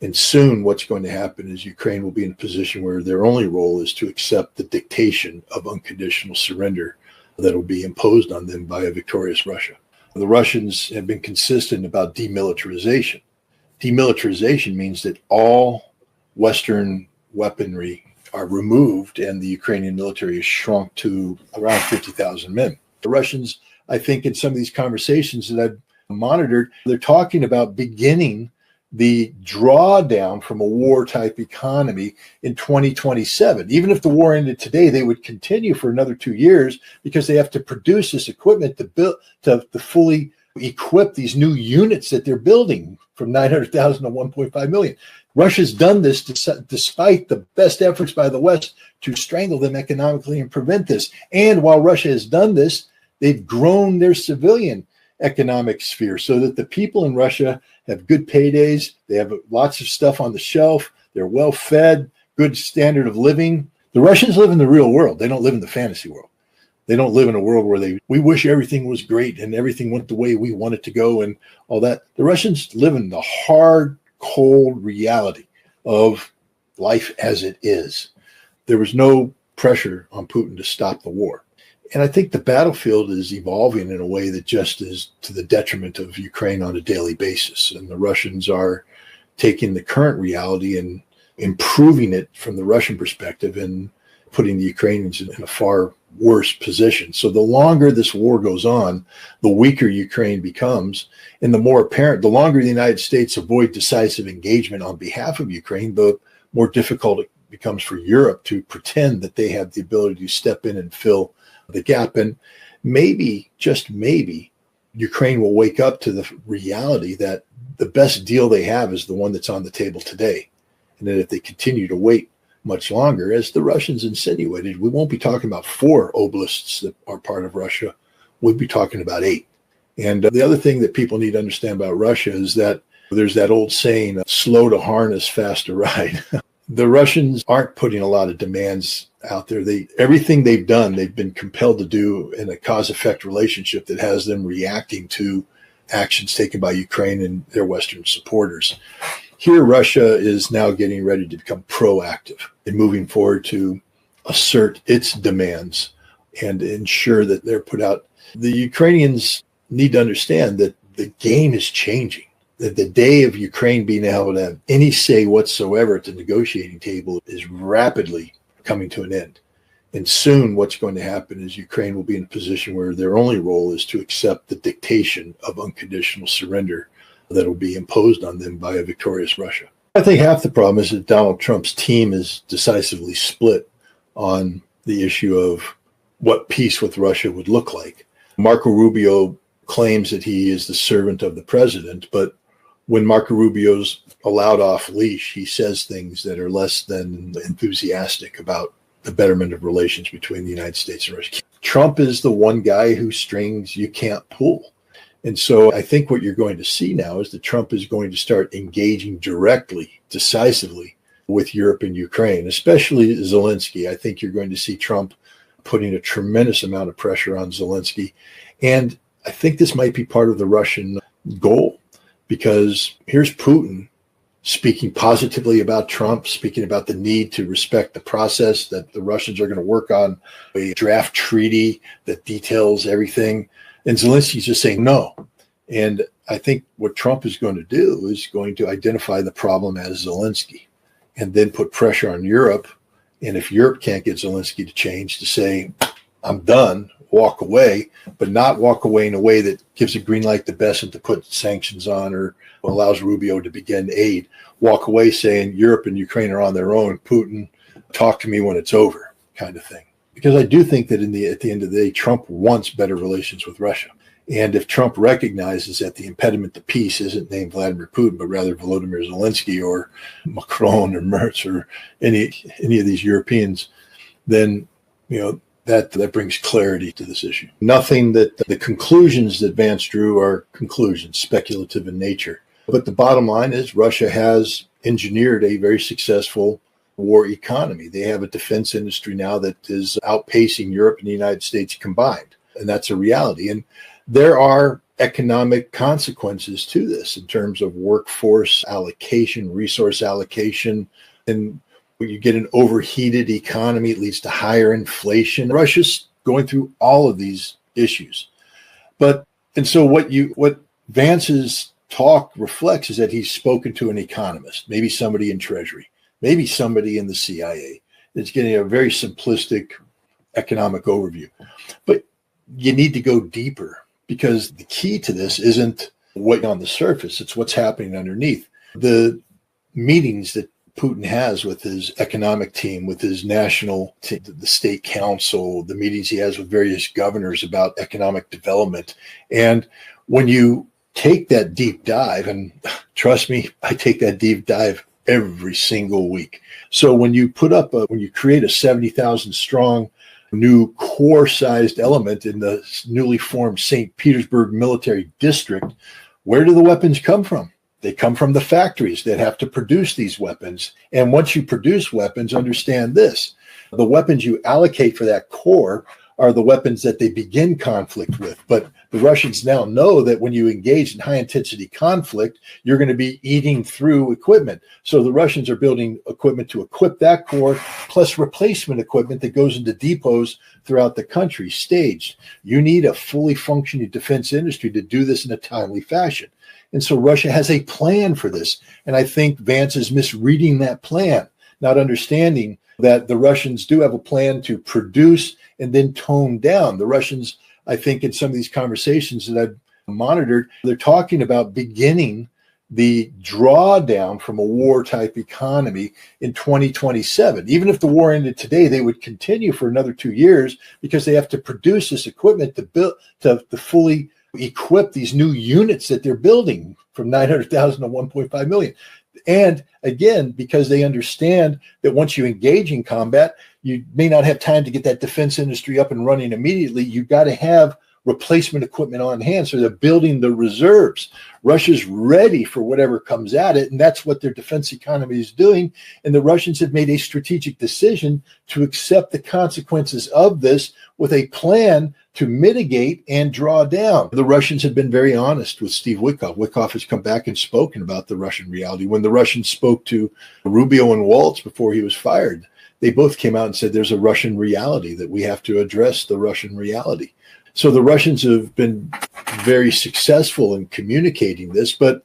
And soon what's going to happen is Ukraine will be in a position where their only role is to accept the dictation of unconditional surrender that will be imposed on them by a victorious Russia. The Russians have been consistent about demilitarization. Demilitarization means that all Western weaponry are removed and the Ukrainian military is shrunk to around 50,000 men. The Russians, I think in some of these conversations that I've monitored, they're talking about beginning the drawdown from a war-type economy in 2027. Even if the war ended today, they would continue for another 2 years because they have to produce this equipment to build to fully equip these new units that they're building from 900,000 to 1.5 million. Russia's done this despite the best efforts by the West to strangle them economically and prevent this. And while Russia has done this, they've grown their civilian economic sphere so that the people in Russia have good paydays. They have lots of stuff on the shelf. They're well fed, good standard of living. The Russians live in the real world. They don't live in the fantasy world. They don't live in a world where we wish everything was great and everything went the way we want it to go and all that. The Russians live in the hard, cold reality of life as it is. There was no pressure on Putin to stop the war. And I think the battlefield is evolving in a way that just is to the detriment of Ukraine on a daily basis. And the Russians are taking the current reality and improving it from the Russian perspective and putting the Ukrainians in a far worse position. So the longer this war goes on, the weaker Ukraine becomes. And the more apparent, the longer the United States avoid decisive engagement on behalf of Ukraine, the more difficult it becomes for Europe to pretend that they have the ability to step in and fill the gap. And maybe, just maybe, Ukraine will wake up to the reality that the best deal they have is the one that's on the table today. And that if they continue to wait much longer, as the Russians insinuated, we won't be talking about 4 oblasts that are part of Russia. We'll be talking about 8. And the other thing that people need to understand about Russia is that there's that old saying, slow to harness, fast to ride. The Russians aren't putting a lot of demands out there. Everything they've done, they've been compelled to do in a cause-effect relationship that has them reacting to actions taken by Ukraine and their Western supporters. Here, Russia is now getting ready to become proactive and moving forward to assert its demands and ensure that they're put out. The Ukrainians need to understand that the game is changing, that the day of Ukraine being able to have any say whatsoever at the negotiating table is rapidly coming to an end. And soon what's going to happen is Ukraine will be in a position where their only role is to accept the dictation of unconditional surrender that will be imposed on them by a victorious Russia. I think half the problem is that Donald Trump's team is decisively split on the issue of what peace with Russia would look like. Marco Rubio claims that he is the servant of the president, but when Marco Rubio's allowed off leash, he says things that are less than enthusiastic about the betterment of relations between the United States and Russia. Trump is the one guy whose strings you can't pull. And so I think what you're going to see now is that Trump is going to start engaging directly, decisively with Europe and Ukraine, especially Zelensky. I think you're going to see Trump putting a tremendous amount of pressure on Zelensky. And I think this might be part of the Russian goal, because here's Putin speaking positively about Trump, speaking about the need to respect the process, that the Russians are going to work on a draft treaty that details everything. And Zelensky's just saying no. And I think what Trump is going to do is going to identify the problem as Zelensky and then put pressure on Europe. And if Europe can't get Zelensky to change, to say, I'm done, walk away, but not walk away in a way that gives a green light to Besant to put sanctions on or allows Rubio to begin aid. Walk away saying Europe and Ukraine are on their own. Putin, talk to me when it's over, kind of thing. Because I do think that at the end of the day, Trump wants better relations with Russia. And if Trump recognizes that the impediment to peace isn't named Vladimir Putin, but rather Volodymyr Zelensky or Macron or Merz or any of these Europeans, then that brings clarity to this issue. Nothing that the conclusions that Vance drew are conclusions, speculative in nature. But the bottom line is Russia has engineered a very successful war economy. They have a defense industry now that is outpacing Europe and the United States combined. And that's a reality. And there are economic consequences to this in terms of workforce allocation, resource allocation. And when you get an overheated economy, it leads to higher inflation. Russia's going through all of these issues. And so what Vance's talk reflects is that he's spoken to an economist, maybe somebody in Treasury, maybe somebody in the CIA. It's getting a very simplistic economic overview. But you need to go deeper, because the key to this isn't what's on the surface, it's what's happening underneath. The meetings that Putin has with his economic team, with his national team, the state council, the meetings he has with various governors about economic development. And when you take that deep dive, and trust me, I take that deep dive every single week. So when you create a 70,000 strong new core-sized element in the newly formed St. Petersburg military district, where do the weapons come from? They come from the factories that have to produce these weapons. And once you produce weapons, understand this: the weapons you allocate for that core are the weapons that they begin conflict with. But the Russians now know that when you engage in high-intensity conflict, you're going to be eating through equipment. So the Russians are building equipment to equip that core, plus replacement equipment that goes into depots throughout the country, staged. You need a fully functioning defense industry to do this in a timely fashion. And so Russia has a plan for this. And I think Vance is misreading that plan, not understanding that the Russians do have a plan to produce and then tone down. The Russians, I think, in some of these conversations that I've monitored, they're talking about beginning the drawdown from a war-type economy in 2027. Even if the war ended today, they would continue for another 2 years, because they have to produce this equipment to fully equip these new units that they're building from 900,000 to 1.5 million. And again, because they understand that once you engage in combat, you may not have time to get that defense industry up and running immediately. You've got to have replacement equipment on hand. So they're building the reserves. Russia's ready for whatever comes at it. And that's what their defense economy is doing. And the Russians have made a strategic decision to accept the consequences of this with a plan to mitigate and draw down. The Russians have been very honest with Steve Witkoff. Witkoff has come back and spoken about the Russian reality. When the Russians spoke to Rubio and Waltz before he was fired, they both came out and said there's a Russian reality, that we have to address the Russian reality. So the Russians have been very successful in communicating this, but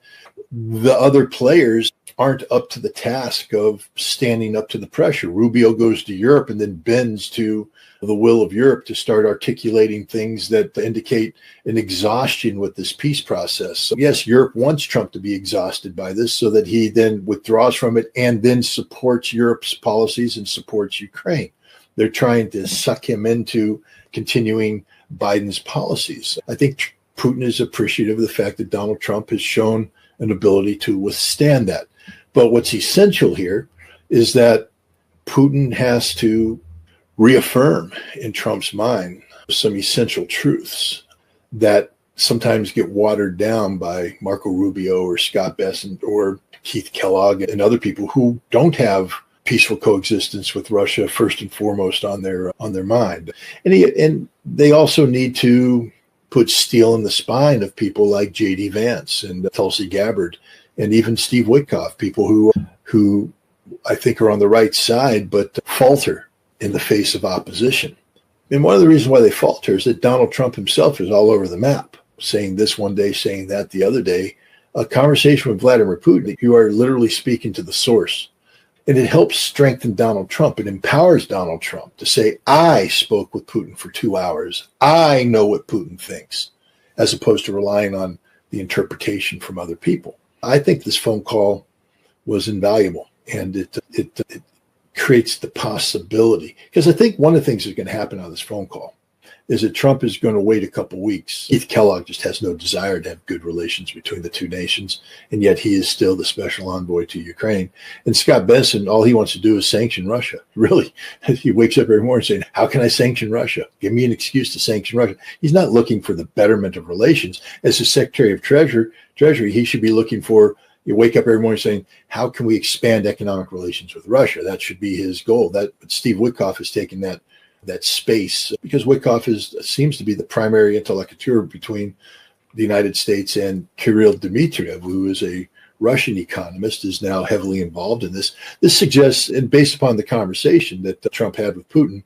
the other players aren't up to the task of standing up to the pressure. Rubio goes to Europe and then bends to the will of Europe to start articulating things that indicate an exhaustion with this peace process. So yes, Europe wants Trump to be exhausted by this so that he then withdraws from it and then supports Europe's policies and supports Ukraine. They're trying to suck him into continuing Biden's policies. I think Putin is appreciative of the fact that Donald Trump has shown an ability to withstand that. But what's essential here is that Putin has to reaffirm in Trump's mind some essential truths that sometimes get watered down by Marco Rubio or Scott Bessent or Keith Kellogg and other people who don't have peaceful coexistence with Russia first and foremost on their mind. And they also need to put steel in the spine of people like J.D. Vance and Tulsi Gabbard and even Steve Witkoff, people who I think are on the right side but falter in the face of opposition. And one of the reasons why they falter is that Donald Trump himself is all over the map, saying this one day, saying that the other day. A conversation with Vladimir Putin, you are literally speaking to the source. And it helps strengthen Donald Trump. It empowers Donald Trump to say, I spoke with Putin for 2 hours. I know what Putin thinks, as opposed to relying on the interpretation from other people. I think this phone call was invaluable, and it creates the possibility. Because I think one of the things that's going to happen on this phone call is that Trump is going to wait a couple weeks. Keith Kellogg just has no desire to have good relations between the two nations, and yet he is still the special envoy to Ukraine. And Scott Bessent, all he wants to do is sanction Russia. Really, he wakes up every morning saying, how can I sanction Russia? Give me an excuse to sanction Russia. He's not looking for the betterment of relations. As the Secretary of Treasury, he should be looking for, you wake up every morning saying, how can we expand economic relations with Russia? That should be his goal. But Steve Witkoff has taken that space, because Witkoff seems to be the primary interlocutor between the United States, and Kirill Dmitriev, who is a Russian economist, is now heavily involved in this. This suggests, and based upon the conversation that Trump had with Putin,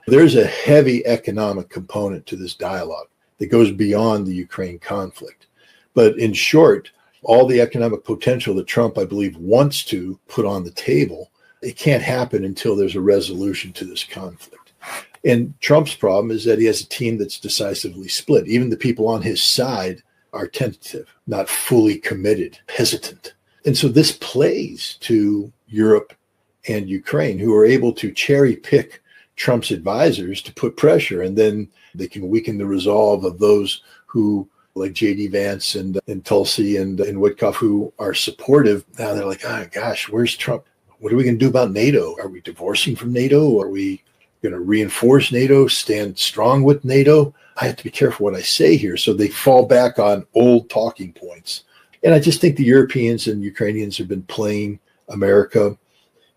there's a heavy economic component to this dialogue that goes beyond the Ukraine conflict. But in short, all the economic potential that Trump, I believe, wants to put on the table, it can't happen until there's a resolution to this conflict. And Trump's problem is that he has a team that's decisively split. Even the people on his side are tentative, not fully committed, hesitant. And so this plays to Europe and Ukraine, who are able to cherry pick Trump's advisors to put pressure, and then they can weaken the resolve of those who, like J.D. Vance and Tulsi and Witkoff, who are supportive. Now they're like, oh gosh, where's Trump? What are we going to do about NATO? Are we divorcing from NATO? Are we going to reinforce NATO, stand strong with NATO? I have to be careful what I say here. So they fall back on old talking points. And I just think the Europeans and Ukrainians have been playing America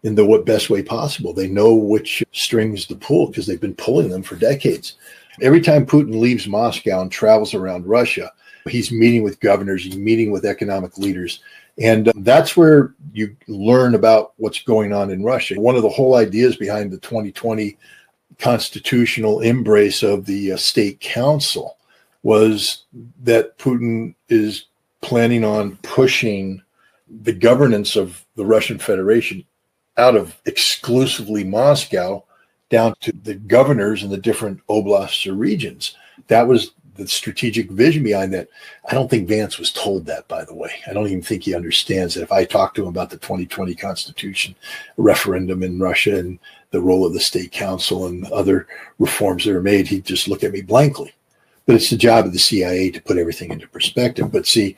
in the best way possible. They know which strings to pull because they've been pulling them for decades. Every time Putin leaves Moscow and travels around Russia, he's meeting with governors, he's meeting with economic leaders. And that's where you learn about what's going on in Russia. One of the whole ideas behind the 2020 constitutional embrace of the state council was that Putin is planning on pushing the governance of the Russian Federation out of exclusively Moscow down to the governors in the different oblasts or regions. That was the strategic vision behind that. I don't think Vance was told that, by the way. I don't even think he understands that. If I talk to him about the 2020 Constitution referendum in Russia and the role of the state council and other reforms that are made, he'd just look at me blankly. But it's the job of the CIA to put everything into perspective. But see,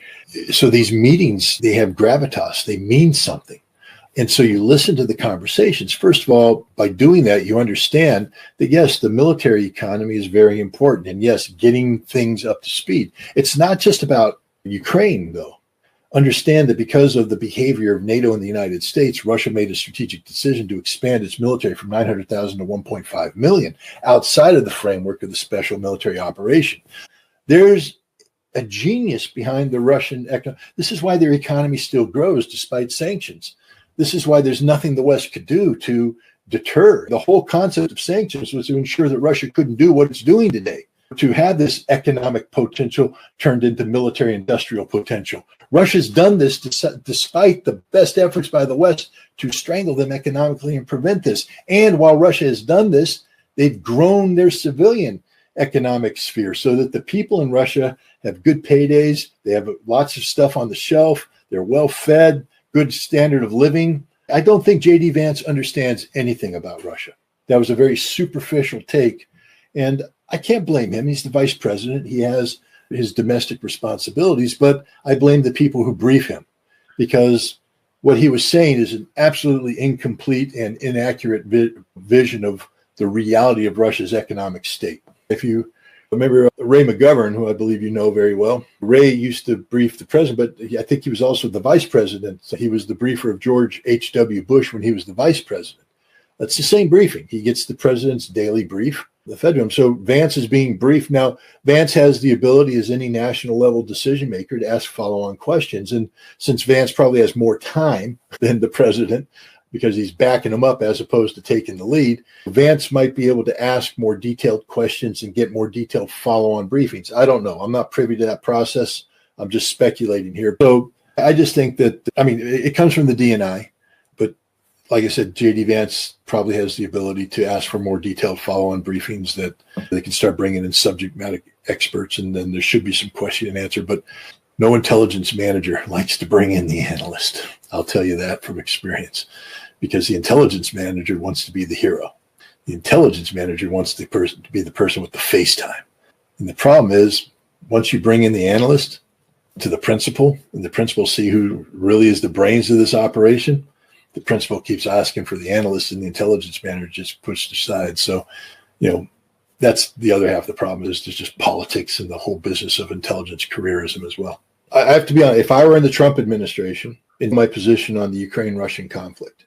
so these meetings, they have gravitas. They mean something. And so you listen to the conversations. First of all, by doing that, you understand that, yes, the military economy is very important. And yes, getting things up to speed. It's not just about Ukraine, though. Understand that because of the behavior of NATO and the United States, Russia made a strategic decision to expand its military from 900,000 to 1.5 million outside of the framework of the special military operation. There's a genius behind the Russian economy. This is why their economy still grows despite sanctions. This is why there's nothing the West could do to deter. The whole concept of sanctions was to ensure that Russia couldn't do what it's doing today, to have this economic potential turned into military industrial potential. Russia's done this despite the best efforts by the West to strangle them economically and prevent this. And while Russia has done this, they've grown their civilian economic sphere so that the people in Russia have good paydays. They have lots of stuff on the shelf. They're well fed. Good standard of living. I don't think J.D. Vance understands anything about Russia. That was a very superficial take. And I can't blame him. He's the vice president. He has his domestic responsibilities, but I blame the people who brief him because what he was saying is an absolutely incomplete and inaccurate vision of the reality of Russia's economic state. If you remember Ray McGovern, who I believe you know very well. Ray used to brief the president, but I think he was also the vice president. So he was the briefer of George H.W. Bush when he was the vice president. That's the same briefing. He gets the president's daily brief, the Fed. So Vance is being briefed. Now, Vance has the ability as any national level decision maker to ask follow-on questions. And since Vance probably has more time than the president, because he's backing him up as opposed to taking the lead, Vance might be able to ask more detailed questions and get more detailed follow-on briefings. I don't know. I'm not privy to that process. I'm just speculating here. So I just think that, it comes from the DNI, but like I said, J.D. Vance probably has the ability to ask for more detailed follow-on briefings that they can start bringing in subject matter experts, and then there should be some question and answer. But no intelligence manager likes to bring in the analyst. I'll tell you that from experience, because the intelligence manager wants to be the hero. The intelligence manager wants the person to be the person with the FaceTime. And the problem is, once you bring in the analyst to the principal, and the principal see who really is the brains of this operation, the principal keeps asking for the analyst, and the intelligence manager just pushed aside. So, that's the other half of the problem is there's just politics and the whole business of intelligence careerism as well. I have to be honest, if I were in the Trump administration, in my position on the Ukraine-Russian conflict,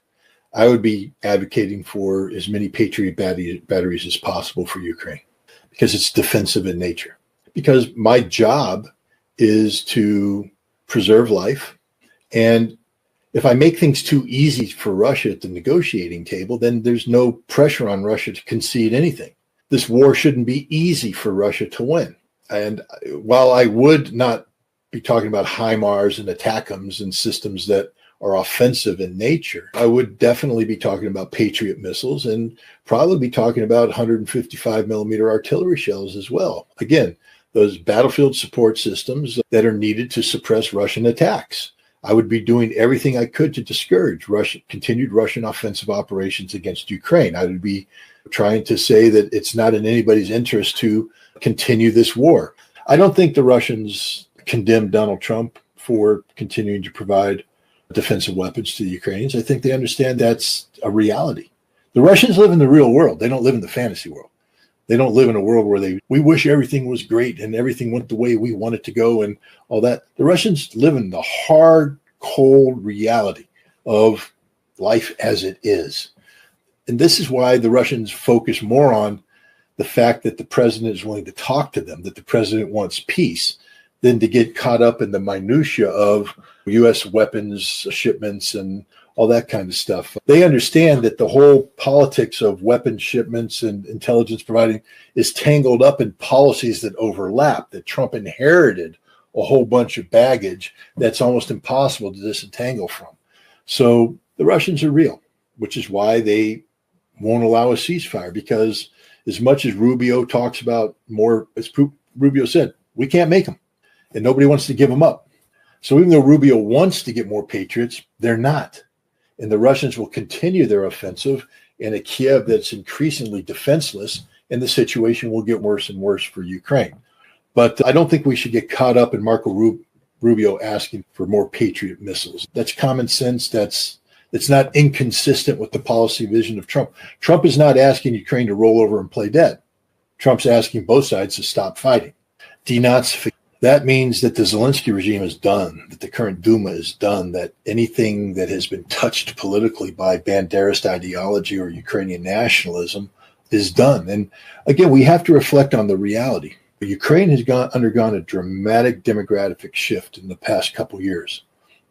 I would be advocating for as many Patriot batteries as possible for Ukraine because it's defensive in nature. Because my job is to preserve life. And if I make things too easy for Russia at the negotiating table, then there's no pressure on Russia to concede anything. This war shouldn't be easy for Russia to win. And while I would not be talking about HIMARS and ATACMS and systems that are offensive in nature, I would definitely be talking about Patriot missiles and probably be talking about 155 millimeter artillery shells as well. Again, those battlefield support systems that are needed to suppress Russian attacks. I would be doing everything I could to discourage continued Russian offensive operations against Ukraine. I would be trying to say that it's not in anybody's interest to continue this war. I don't think the Russians condemn Donald Trump for continuing to provide defensive weapons to the Ukrainians. I think they understand that's a reality. The Russians live in the real world. They don't live in the fantasy world. They don't live in a world where we wish everything was great and everything went the way we want it to go and all that. The Russians live in the hard, cold reality of life as it is. And this is why the Russians focus more on the fact that the president is willing to talk to them, that the president wants peace, than to get caught up in the minutia of U.S. weapons shipments and all that kind of stuff. They understand that the whole politics of weapons shipments and intelligence providing is tangled up in policies that overlap, that Trump inherited a whole bunch of baggage that's almost impossible to disentangle from. So the Russians are real, which is why they won't allow a ceasefire, because as much as Rubio talks about more, as Rubio said, we can't make them, and nobody wants to give them up. So even though Rubio wants to get more Patriots, they're not. And the Russians will continue their offensive in a Kiev that's increasingly defenseless, and the situation will get worse and worse for Ukraine. But I don't think we should get caught up in Marco Rubio asking for more Patriot missiles. That's common sense. It's not inconsistent with the policy vision of Trump. Trump is not asking Ukraine to roll over and play dead. Trump's asking both sides to stop fighting. Denazification. That means that the Zelensky regime is done, that the current Duma is done, that anything that has been touched politically by Banderist ideology or Ukrainian nationalism is done. And again, we have to reflect on the reality. Ukraine has undergone a dramatic demographic shift in the past couple years.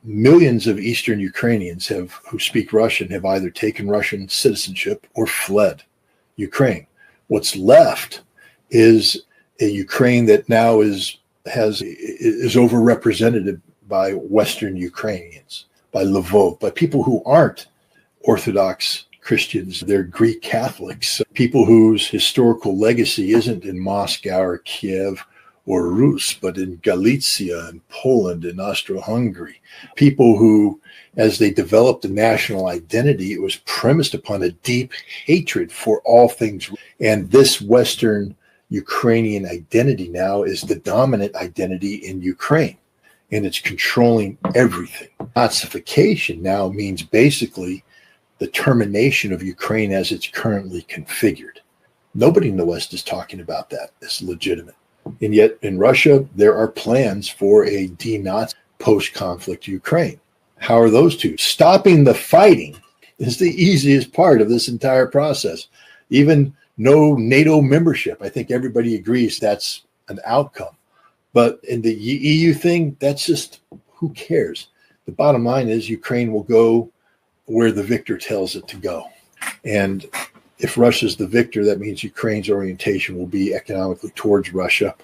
Millions of Eastern Ukrainians who speak Russian have either taken Russian citizenship or fled Ukraine. What's left is a Ukraine that now is overrepresented by Western Ukrainians, by Lvov, by people who aren't Orthodox Christians. They're Greek Catholics, people whose historical legacy isn't in Moscow or Kiev or Rus, but in Galicia and Poland and Austro-Hungary. People who, as they developed a national identity, it was premised upon a deep hatred for all things. And this Western Ukrainian identity now is the dominant identity in Ukraine, and it's controlling everything. Nazification now means basically the termination of Ukraine as it's currently configured. Nobody in the West is talking about that as legitimate. And yet in Russia, there are plans for a denazi post-conflict Ukraine. How are those two? Stopping the fighting is the easiest part of this entire process. Even no NATO membership. I think everybody agrees that's an outcome. But in the EU thing, that's just, who cares? The bottom line is Ukraine will go where the victor tells it to go. And if Russia's the victor, that means Ukraine's orientation will be economically towards Russia,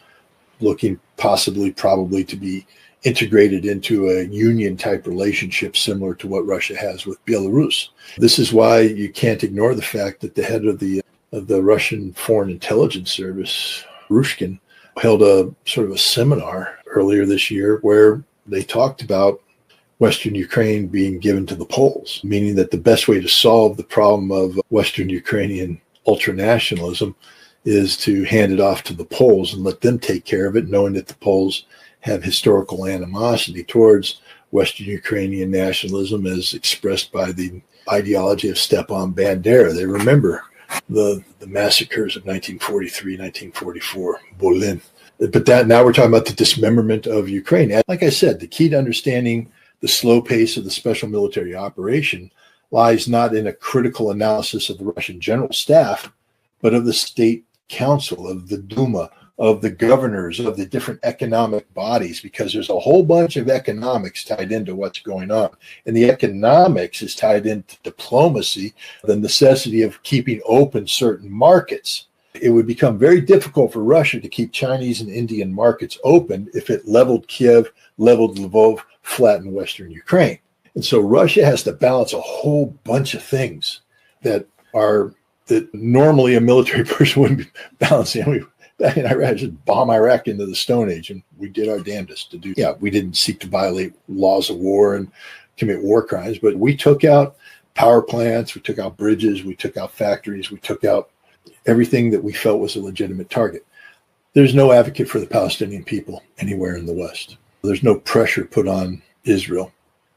looking probably to be integrated into a union-type relationship similar to what Russia has with Belarus. This is why you can't ignore the fact that the head of the Russian Foreign Intelligence Service, Rushkin, held a sort of a seminar earlier this year where they talked about Western Ukraine being given to the Poles, meaning that the best way to solve the problem of Western Ukrainian ultranationalism is to hand it off to the Poles and let them take care of it, knowing that the Poles have historical animosity towards Western Ukrainian nationalism as expressed by the ideology of Stepan Bandera. They remember the massacres of 1943, 1944, Berlin. But now we're talking about the dismemberment of Ukraine. And like I said, the key to understanding the slow pace of the special military operation lies not in a critical analysis of the Russian general staff, but of the state council, of the Duma, of the governors of the different economic bodies, because there's a whole bunch of economics tied into what's going on. And the economics is tied into diplomacy, the necessity of keeping open certain markets. It would become very difficult for Russia to keep Chinese and Indian markets open if it leveled Kiev, leveled Lvov, flattened Western Ukraine. And so Russia has to balance a whole bunch of things that normally a military person wouldn't be balancing. I mean, back in Iraq, just bomb Iraq into the Stone Age, and we did our damnedest to do. Yeah, we didn't seek to violate laws of war and commit war crimes, but we took out power plants, we took out bridges, we took out factories, we took out everything that we felt was a legitimate target. There's no advocate for the Palestinian people anywhere in the West. There's no pressure put on Israel.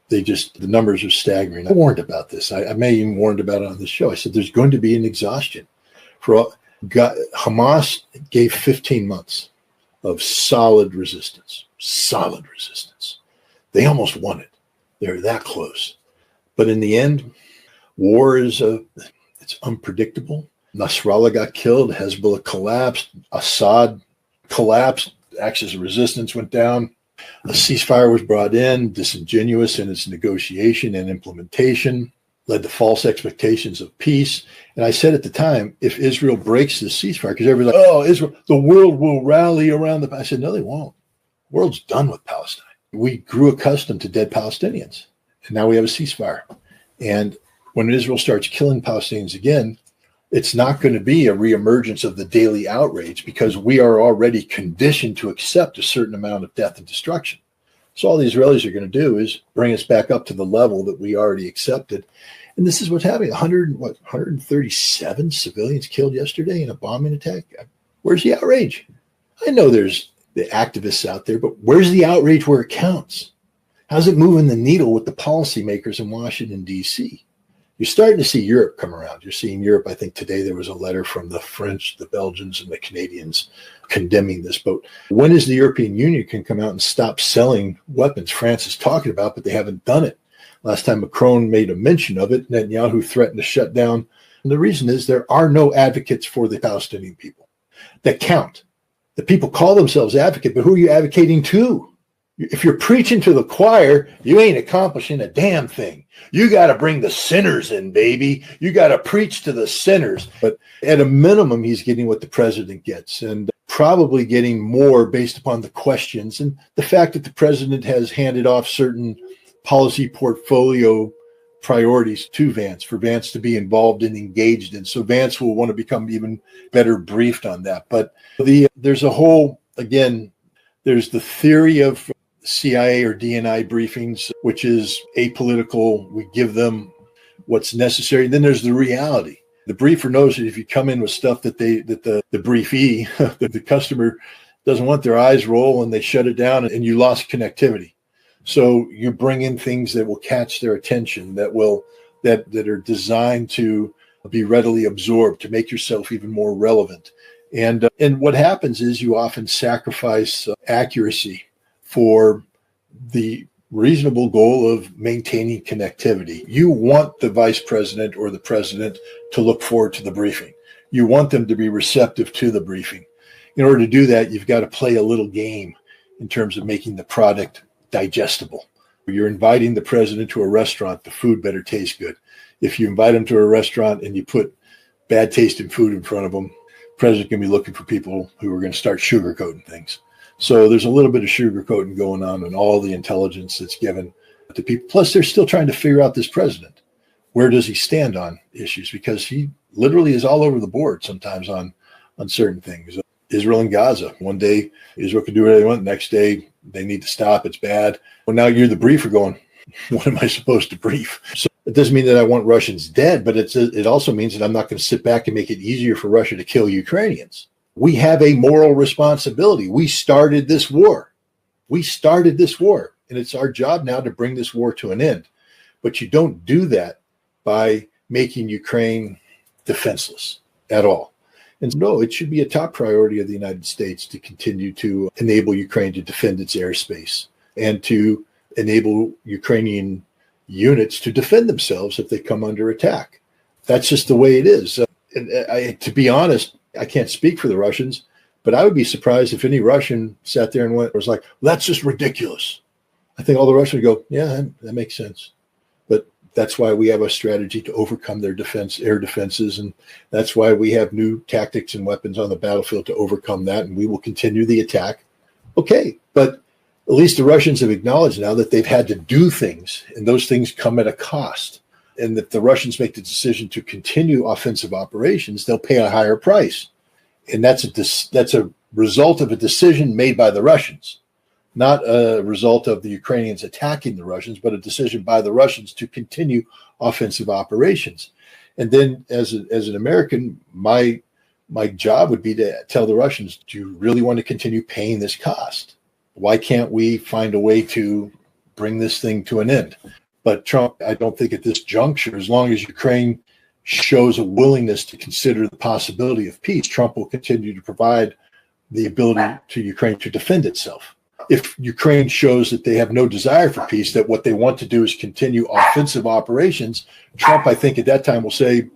The numbers are staggering. I warned about this. I may even warned about it on the show. I said there's going to be an exhaustion. Hamas gave 15 months of solid resistance. They almost won it. They're that close. But in the end, war it's unpredictable. Nasrallah got killed. Hezbollah collapsed. Assad collapsed. Axis of resistance went down. A ceasefire was brought in, disingenuous in its negotiation and implementation, led to false expectations of peace. And I said at the time, if Israel breaks the ceasefire, because everybody's like, oh, Israel, the world will rally around I said, no, they won't. The world's done with Palestine. We grew accustomed to dead Palestinians, and now we have a ceasefire. And when Israel starts killing Palestinians again, it's not going to be a reemergence of the daily outrage, because we are already conditioned to accept a certain amount of death and destruction. So all the Israelis are going to do is bring us back up to the level that we already accepted. And this is what's happening. 137 civilians killed yesterday in a bombing attack. Where's the outrage? I know there's the activists out there, but where's the outrage where it counts? How's it moving the needle with the policymakers in Washington, D.C.? You're starting to see Europe come around. You're seeing Europe. I think today there was a letter from the French, the Belgians, and the Canadians condemning this. But when is the European Union can come out and stop selling weapons? France is talking about, but they haven't done it. Last time Macron made a mention of it, Netanyahu threatened to shut down. And the reason is there are no advocates for the Palestinian people that count. The people call themselves advocate, but who are you advocating to? If you're preaching to the choir, you ain't accomplishing a damn thing. You got to bring the sinners in, baby. You got to preach to the sinners. But at a minimum, he's getting what the president gets, and probably getting more based upon the questions and the fact that the president has handed off certain policy portfolio priorities to Vance, for Vance to be involved and engaged in. So Vance will want to become even better briefed on that. But there's the theory of CIA or DNI briefings, which is apolitical. We give them what's necessary. Then there's the reality. The briefer knows that if you come in with stuff that the briefee, that the customer doesn't want, their eyes roll and they shut it down, and you lost connectivity. So you bring in things that will catch their attention, that are designed to be readily absorbed, to make yourself even more relevant. And what happens is you often sacrifice accuracy for the reasonable goal of maintaining connectivity. You want the vice president or the president to look forward to the briefing. You want them to be receptive to the briefing. In order to do that, you've got to play a little game in terms of making the product digestible. You're inviting the president to a restaurant, the food better taste good. If you invite him to a restaurant and you put bad tasting food in front of him, the president can be looking for people who are going to start sugarcoating things. So there's a little bit of sugarcoating going on in all the intelligence that's given to people. Plus, they're still trying to figure out this president. Where does he stand on issues? Because he literally is all over the board sometimes on certain things. Israel and Gaza. One day, Israel can do whatever they want. The next day, they need to stop. It's bad. Well, now you're the briefer going, what am I supposed to brief? So it doesn't mean that I want Russians dead, but it also means that I'm not going to sit back and make it easier for Russia to kill Ukrainians. We have a moral responsibility. We started this war. And it's our job now to bring this war to an end. But you don't do that by making Ukraine defenseless at all. And no, it should be a top priority of the United States to continue to enable Ukraine to defend its airspace and to enable Ukrainian units to defend themselves if they come under attack. That's just the way it is. To be honest, I can't speak for the Russians, But I would be surprised if any Russian sat there and was like, that's just ridiculous. I think all the Russians would go, yeah, that makes sense. But that's why we have a strategy to overcome their air defenses. And that's why we have new tactics and weapons on the battlefield to overcome that. And we will continue the attack. Okay. But at least the Russians have acknowledged now that they've had to do things, and those things come at a cost. And if the Russians make the decision to continue offensive operations, they'll pay a higher price. And that's a result of a decision made by the Russians, not a result of the Ukrainians attacking the Russians, but a decision by the Russians to continue offensive operations. And then as an American, my job would be to tell the Russians, do you really want to continue paying this cost? Why can't we find a way to bring this thing to an end? But Trump, I don't think at this juncture, as long as Ukraine shows a willingness to consider the possibility of peace, Trump will continue to provide the ability to Ukraine to defend itself. If Ukraine shows that they have no desire for peace, that what they want to do is continue offensive operations, Trump, I think at that time will say,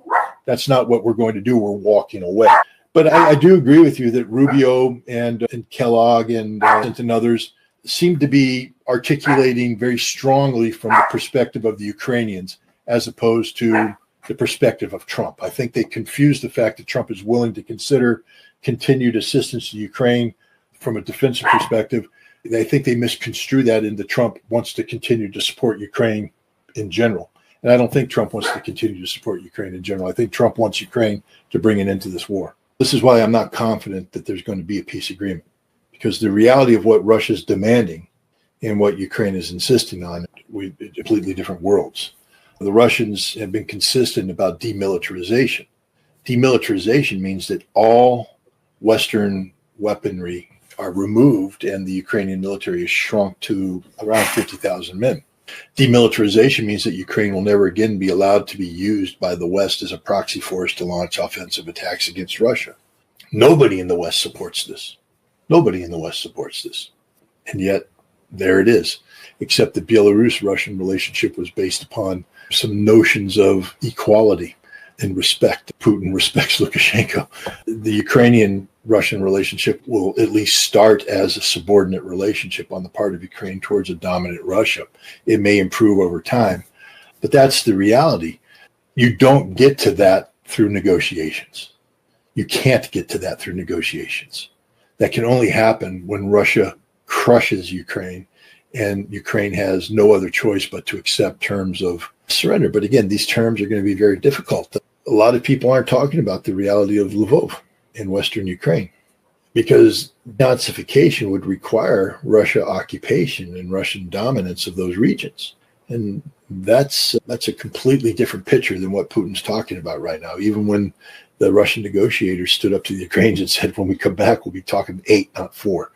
that's not what we're going to do. We're walking away. But I do agree with you that Rubio and Kellogg and others seem to be articulating very strongly from the perspective of the Ukrainians as opposed to the perspective of Trump. I think they confuse the fact that Trump is willing to consider continued assistance to Ukraine from a defensive perspective. I think they misconstrue that into Trump wants to continue to support Ukraine in general. And I don't think Trump wants to continue to support Ukraine in general. I think Trump wants Ukraine to bring an end to this war. This is why I'm not confident that there's going to be a peace agreement, because the reality of what Russia's demanding and what Ukraine is insisting on, we're completely different worlds. The Russians have been consistent about demilitarization. Demilitarization means that all Western weaponry are removed and the Ukrainian military is shrunk to around 50,000 men. Demilitarization means that Ukraine will never again be allowed to be used by the West as a proxy force to launch offensive attacks against Russia. Nobody in the West supports this. Nobody in the West supports this. And yet, there it is. Except the Belarus-Russian relationship was based upon some notions of equality and respect. Putin respects Lukashenko. The Ukrainian-Russian relationship will at least start as a subordinate relationship on the part of Ukraine towards a dominant Russia. It may improve over time, but that's the reality. You don't get to that through negotiations. You can't get to that through negotiations. That can only happen when Russia crushes Ukraine and Ukraine has no other choice but to accept terms of surrender. But again, these terms are going to be very difficult. A lot of people aren't talking about the reality of Lvov in Western Ukraine, because Nazification would require Russia occupation and Russian dominance of those regions. And that's a completely different picture than what Putin's talking about right now. Even when the Russian negotiators stood up to the Ukrainians and said, when we come back, we'll be talking 8, not 4.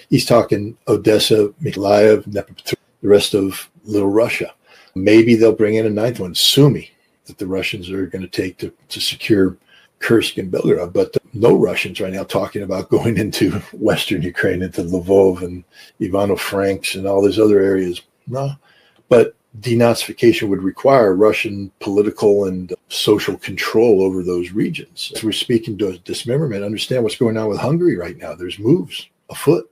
He's talking Odessa, Mykolaiv, Dnipropetrovsk, the rest of Little Russia. Maybe they'll bring in a 9th one, Sumy, that the Russians are going to take to secure Kursk and Belgorod. But no Russians right now talking about going into Western Ukraine, into Lvov and Ivano-Frankivsk and all these other areas. No. But denazification would require Russian political and social control over those regions. As we're speaking to dismemberment, understand what's going on with Hungary right now. There's moves afoot.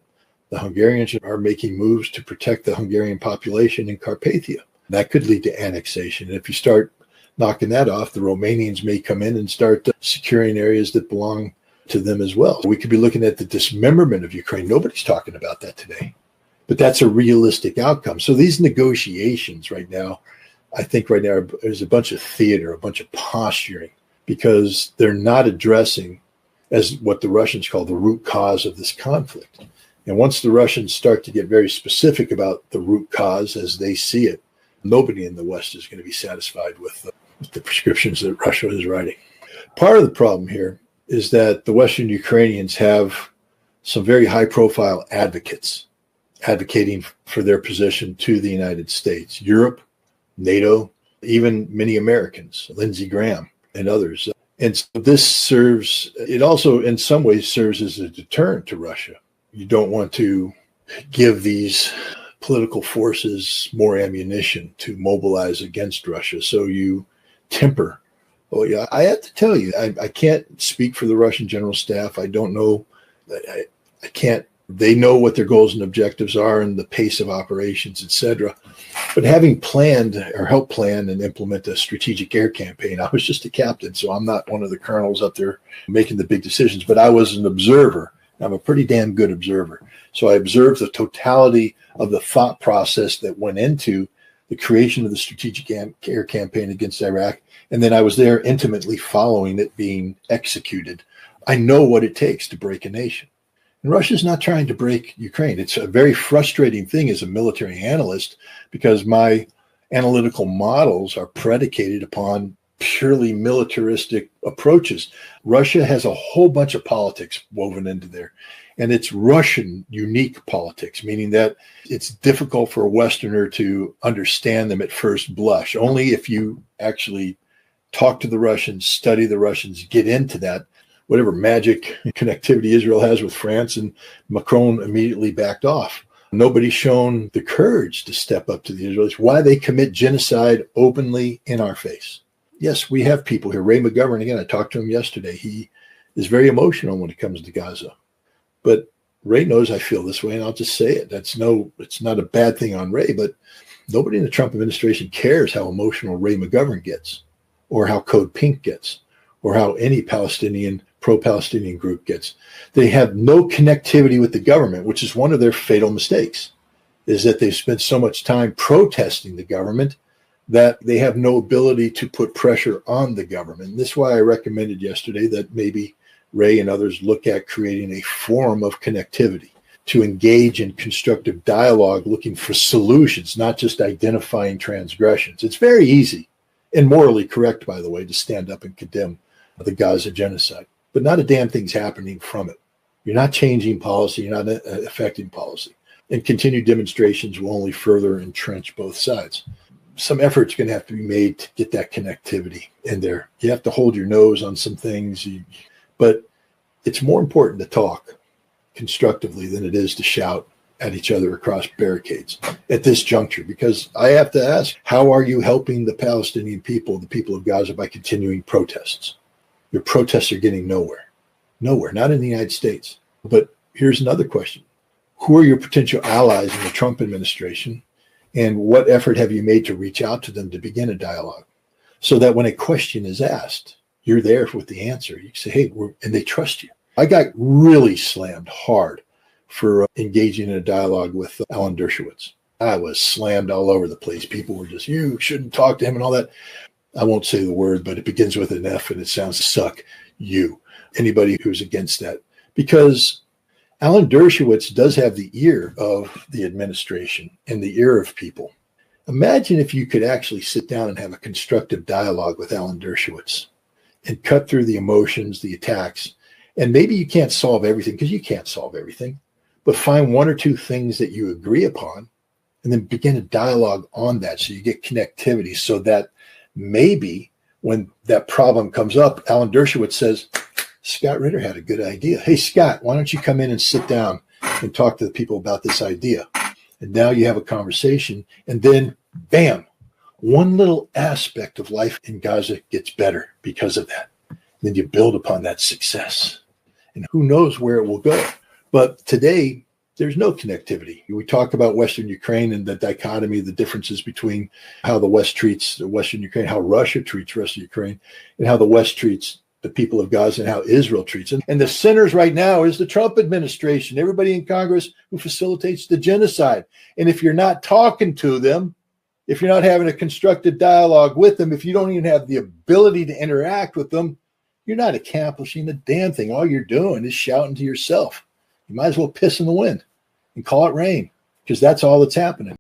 The Hungarians are making moves to protect the Hungarian population in Carpathia. That could lead to annexation. And if you start knocking that off, the Romanians may come in and start securing areas that belong to them as well. We could be looking at the dismemberment of Ukraine. Nobody's talking about that today. But that's a realistic outcome. So these negotiations right now, I think right now there's a bunch of theater, a bunch of posturing, because they're not addressing, as what the Russians call, the root cause of this conflict. And once the Russians start to get very specific about the root cause as they see it, nobody in the West is going to be satisfied with the prescriptions that Russia is writing. Part of the problem here is that the Western Ukrainians have some very high-profile advocates advocating for their position to the United States, Europe, NATO, even many Americans, Lindsey Graham and others. And so this serves, it also in some ways serves as a deterrent to Russia. You don't want to give these political forces more ammunition to mobilize against Russia. So you temper. Oh, yeah, I have to tell you, I can't speak for the Russian general staff. I don't know I can't, they know what their goals and objectives are and the pace of operations, etc. But having planned or helped plan and implement a strategic air campaign, I was just a captain, so I'm not one of the colonels up there making the big decisions, but I was an observer. I'm a pretty damn good observer. So I observed the totality of the thought process that went into the creation of the strategic air campaign against Iraq. And then I was there intimately following it being executed. I know what it takes to break a nation. And Russia's not trying to break Ukraine. It's a very frustrating thing as a military analyst because my analytical models are predicated upon purely militaristic approaches. Russia has a whole bunch of politics woven into there. And it's Russian unique politics, meaning that it's difficult for a Westerner to understand them at first blush. Only if you actually talk to the Russians, study the Russians, get into that, whatever magic connectivity Israel has with France, and Macron immediately backed off. Nobody's shown the courage to step up to the Israelis. Why they commit genocide openly in our face. Yes, we have people here. Ray McGovern, again, I talked to him yesterday. He is very emotional when it comes to Gaza. But Ray knows I feel this way, and I'll just say it. It's not a bad thing on Ray, but nobody in the Trump administration cares how emotional Ray McGovern gets, or how Code Pink gets, or how any Palestinian, pro-Palestinian group gets. They have no connectivity with the government, which is one of their fatal mistakes, is that they've spent so much time protesting the government that they have no ability to put pressure on the government. And this is why I recommended yesterday that maybe Ray and others look at creating a forum of connectivity to engage in constructive dialogue, looking for solutions, not just identifying transgressions. It's very easy and morally correct, by the way, to stand up and condemn the Gaza genocide, but not a damn thing's happening from it. You're not changing policy. You're not affecting policy. And continued demonstrations will only further entrench both sides. Some effort's going to have to be made to get that connectivity in there. You have to hold your nose on some things, but it's more important to talk constructively than it is to shout at each other across barricades at this juncture, because I have to ask, how are you helping the Palestinian people, the people of Gaza, by continuing protests? Your protests are getting nowhere, not in the United States. But here's another question. Who are your potential allies in the Trump administration? And what effort have you made to reach out to them to begin a dialogue so that when a question is asked, you're there with the answer? You can say, hey, and they trust you. I got really slammed hard for engaging in a dialogue with Alan Dershowitz. I was slammed all over the place. People were just, you shouldn't talk to him and all that. I won't say the word, but it begins with an F and it sounds suck. You, anybody who's against that, because Alan Dershowitz does have the ear of the administration and the ear of people. Imagine if you could actually sit down and have a constructive dialogue with Alan Dershowitz and cut through the emotions, the attacks. And maybe you can't solve everything, because you can't solve everything, but find one or two things that you agree upon and then begin a dialogue on that so you get connectivity, so that maybe when that problem comes up, Alan Dershowitz says, Scott Ritter had a good idea. Hey, Scott, why don't you come in and sit down and talk to the people about this idea? And now you have a conversation, and then, bam, one little aspect of life in Gaza gets better because of that. And then you build upon that success. And who knows where it will go. But today, there's no connectivity. We talk about Western Ukraine and the dichotomy, the differences between how the West treats the Western Ukraine, how Russia treats Western Ukraine, and how the West treats the people of Gaza and how Israel treats them. And the sinners right now is the Trump administration, everybody in Congress who facilitates the genocide. And if you're not talking to them, if you're not having a constructive dialogue with them, if you don't even have the ability to interact with them, you're not accomplishing a damn thing. All you're doing is shouting to yourself. You might as well piss in the wind and call it rain, because that's all that's happening.